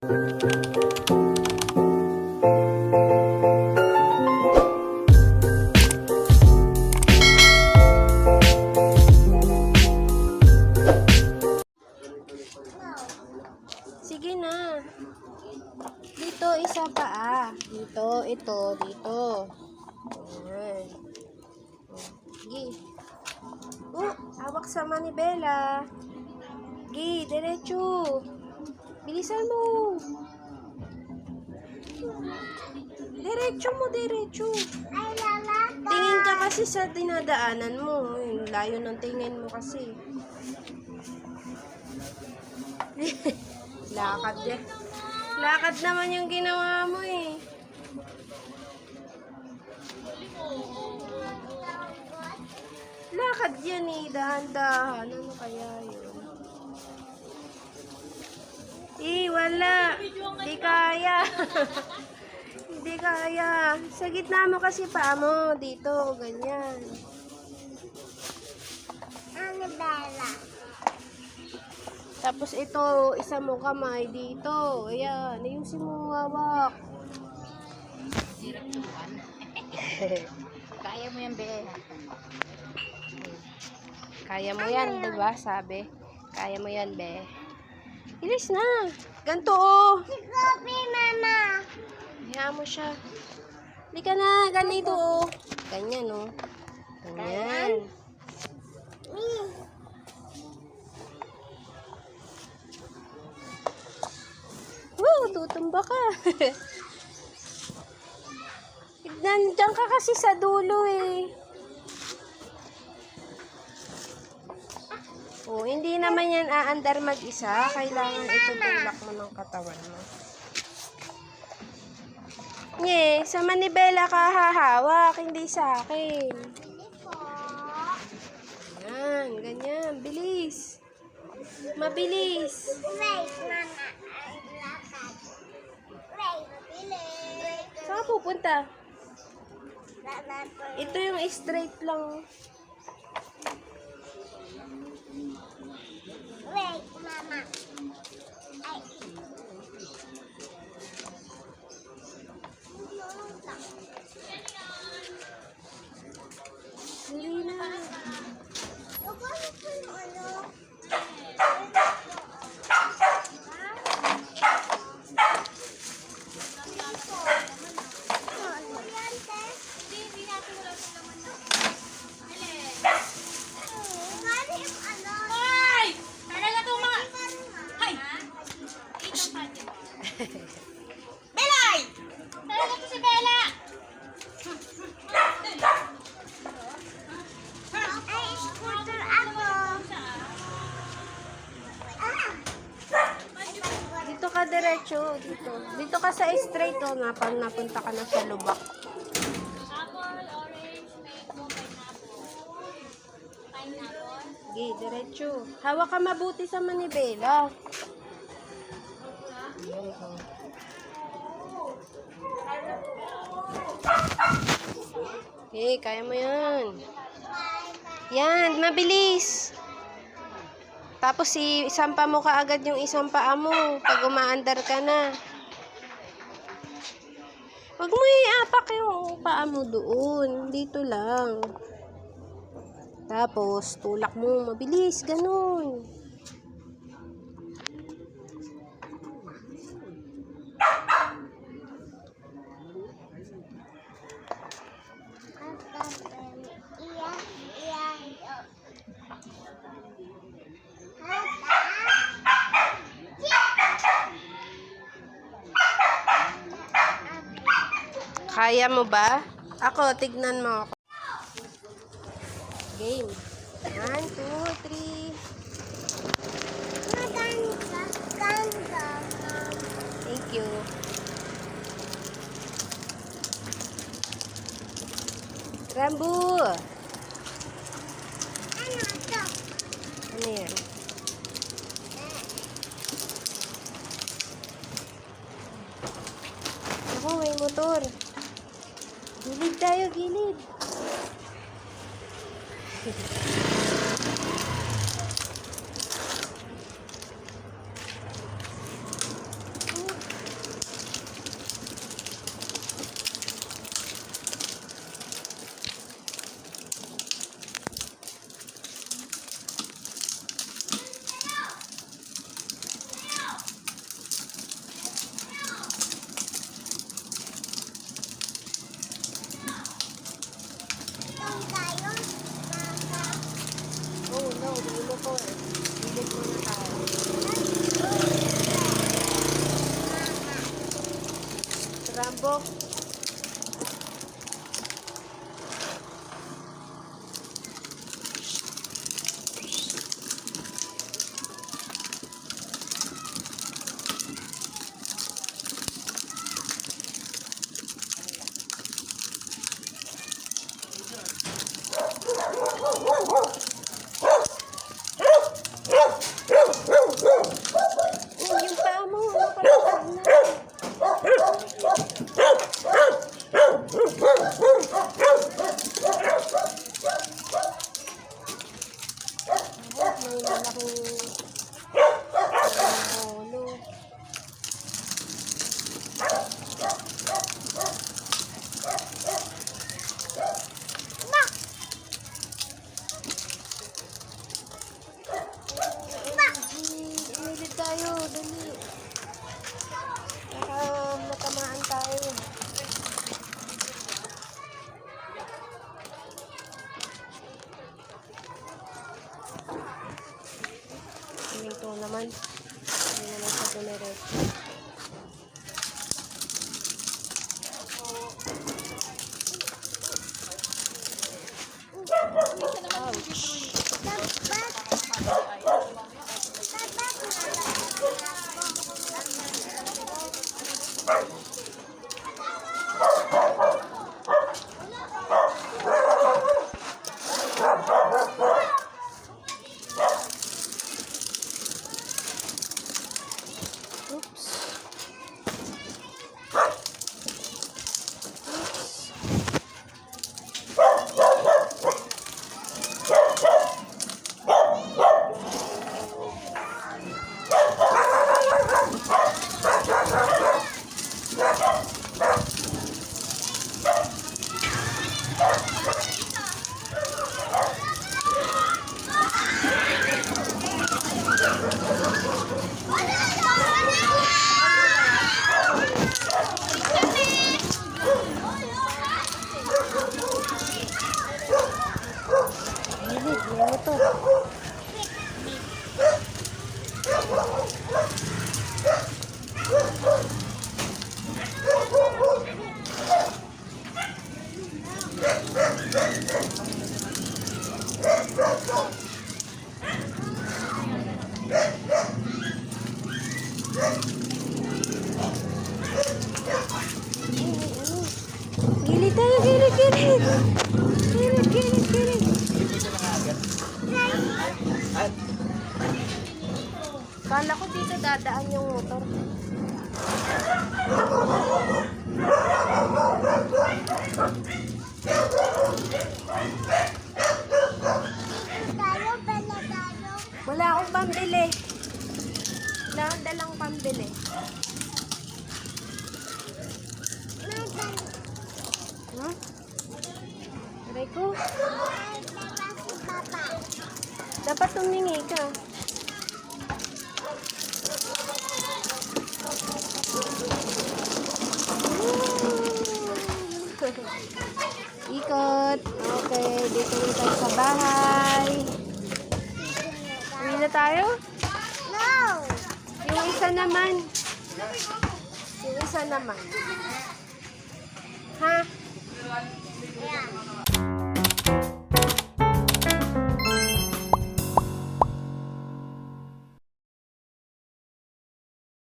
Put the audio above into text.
Sige na. Dito, isa pa Dito, dito. Ayan. Sige. Hawak sa manibela. Sige, diretso. Bilisan mo. Diretso. Tingin ka kasi sa dinadaanan mo. Layo ng tingin mo kasi. Lakad naman yung ginawa mo eh. Lakad yan eh, dahan-dahan. Ano kaya yun? Wala. Hindi kaya. Hindi kaya. Sa gitna mo kasi paa mo. Dito, ganyan. Tapos ito, isa mo kamay dito. Ayan, ayusin mo hawak. Kaya mo yan, be. Kaya mo yan, diba? Sabi. Kaya mo yan, be. Bilis na. Ganto, oh. Copy, mama. Hayaan mo siya. Hindi ka na, ganito, oh. Ganyan, oh. Ganyan. Tutumba ka. Nandiyan ka kasi sa dulo, eh. Hindi naman yan aandar mag-isa. Kailangan itutulak mo ng katawan mo. Sa manibela ka hahawak, hindi sa akin. Yan, ganyan. Bilis. Mabilis. Wait, mama. Saan pupunta? Ito yung straight lang. Wait, mama. Dali na. Belay! Talaga to si Bella! Ay, scooter ako. Dito ka diretso. Dito. Dito ka sa straight, oh. Napunta ka na sa lubak. Apple, orange, mango, pineapple. Sige, diretso. Hawak ka mabuti sa manibela. Kaya mo yan. Yan, mabilis. Tapos isampa mo kaagad yung isang paa mo pag umaandar ka na. Huwag mo iapak yung paa mo doon. Dito lang. Tapos, tulak mo. Mabilis, ganun. Kaya mo ba? Ako, tignan mo ako. Game. 1, 2, 3. Thank you. Rambo. Ano yan? Ako, may motor. Gilid tayo, gilid. tubo. Yung paa mo, napalakad na. May lalaking ulo. Ulit tayo, dali. Baka matamaan tayo. Ito naman. Hindi naman sa dumiretso. Oops. Gilid, may motor. Gilid tayo, gilid, gilid. Gilid, gilid, gilid. Kala ko dito dadaan yung motor. Wala akong pambili. Wala akong dalang pambili. Hmm? Aray ko. Dapat tumingi ka. Ikot. Okay, dito na tayo sa bahay. Uwi na tayo? No! Yung isa naman. Yung isa naman. Ha? Yeah.